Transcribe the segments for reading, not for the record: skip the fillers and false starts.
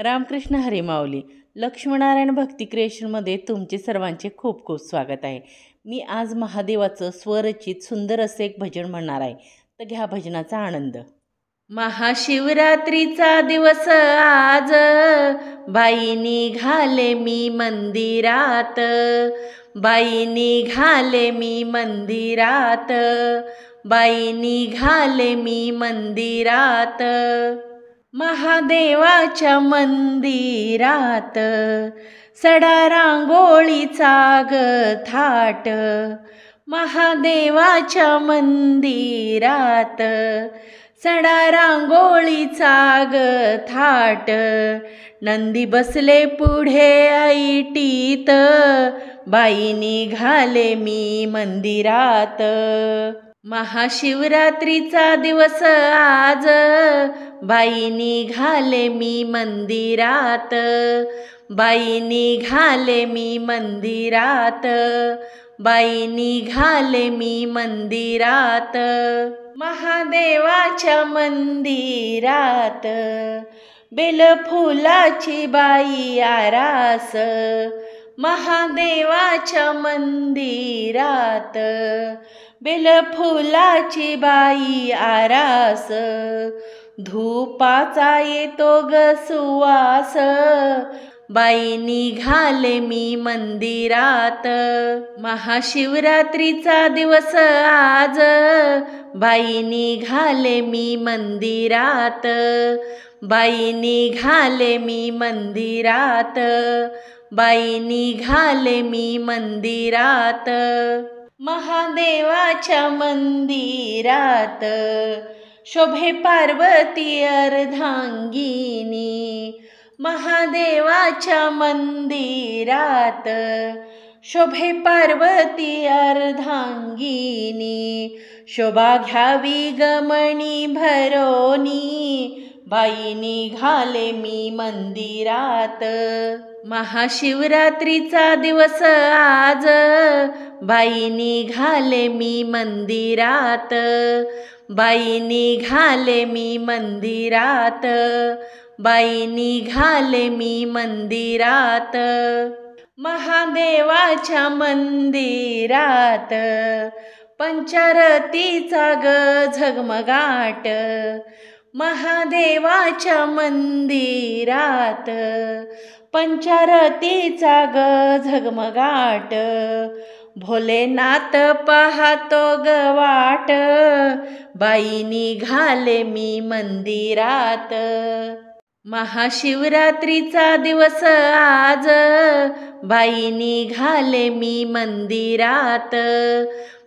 रामकृष्ण हरी माऊली. लक्ष्मीनारायण भक्ती क्रिएशनमध्ये तुमचे सर्वांचे खूप खूप स्वागत आहे. मी आज महादेवाचं स्वरचित सुंदर असे एक भजन म्हणणार आहे, तर घ्या भजनाचा आनंद. महाशिवरात्रीचा दिवस आज, बाई निघाले मी मंदिरात, बाई निघाले मी मंदिरात, बाई निघाले मी मंदिरात. महादेवाच्या मंदिरात सडा रांगोळीचा ग थाट, महादेवाच्या मंदिरात सडा रांगोळीचा ग थाट. नंदी बसले पुढे ऐटीत, बाई निघाले मी मंदिरात. महाशिवरात्रीचा दिवस आज, बाई निघाले मी मंदिरात, बाई निघाले मी मंदिरात, बाई निघाले मी मंदिरात. महादेवाच्या मंदिरात बेलफुलाची बाई आरास, महादेवाच्या मंदिरात बेलफुलाची बाई आरास. धूपाचा येतो ग सुवास, बाई निघाले मी मंदिरात. महाशिवरात्रीचा दिवस आज, बाई निघाले मी मंदिरात, बाई निघाले मी मंदिरात, बाई निघाले मी मंदिरात. महादेवाच्या मंदिरात शोभे पार्वती अर्धांगिनी, महादेवाच्या मंदिरात शोभे पार्वती अर्धांगिनी. शोभा घ्यावी गमणी भरोनी, बाई निघाले मी मंदिरात. महाशिवरात्रीचा दिवस आज, बाई निघाले मी मंदिरात, बाई निघाले मी मंदिरात, बाई निघाले मी मंदिरात. महादेवाच्या मंदिरात पंचारतीचा ग झगमगाट, महादेवाच्या मंदिरात पंचारतीचा ग झगमगाट. भोलेनाथ पाहतो ग वाट, बाई निघाले मी मंदिरात. महाशिवरात्रीचा दिवस आज, बाई निघाले मी मंदिरात,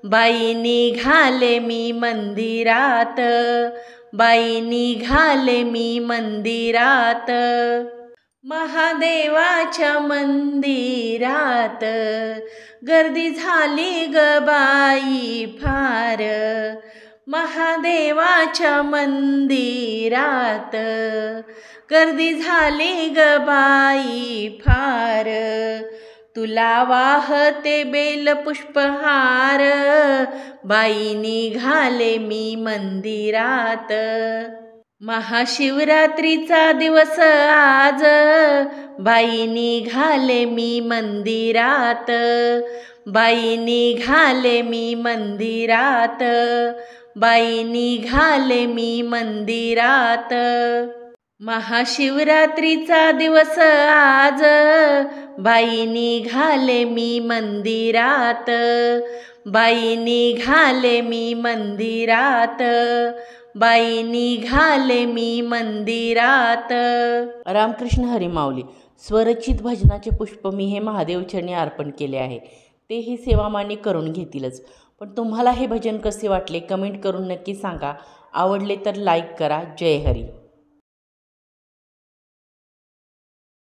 बाई निघाले मी मंदिरात, बाई निघाले मी मंदिरात. महादेवाच्या मंदिरात गर्दी झाली ग बाई फार, महादेवाच्या मंदिरात गर्दी झाली ग बाई फार. तुला वाहते बेल पुष्पहार, बाई निघाले मी मंदिरात. महाशिवरात्रीचा दिवस आज, बाई निघाले मी मंदिरात, बाई निघाले मी मंदिरात, बाई निघाले मी मंदिरात. महाशिवरात्रीचा दिवस आज, बाई निघाले मी मंदिरात, बाई निघाले मी मंदिरात, बाई निघाले मी मंदिरात. रामकृष्ण हरी माऊली. स्वरचित भजनाचे पुष्प मी हे महादेवचरणी अर्पण केले आहे, तेही सेवामानी करून घेतीलच. पण तुम्हाला हे भजन कसे वाटले कमेंट करून नक्की सांगा. आवडले तर लाईक करा. जय हरी.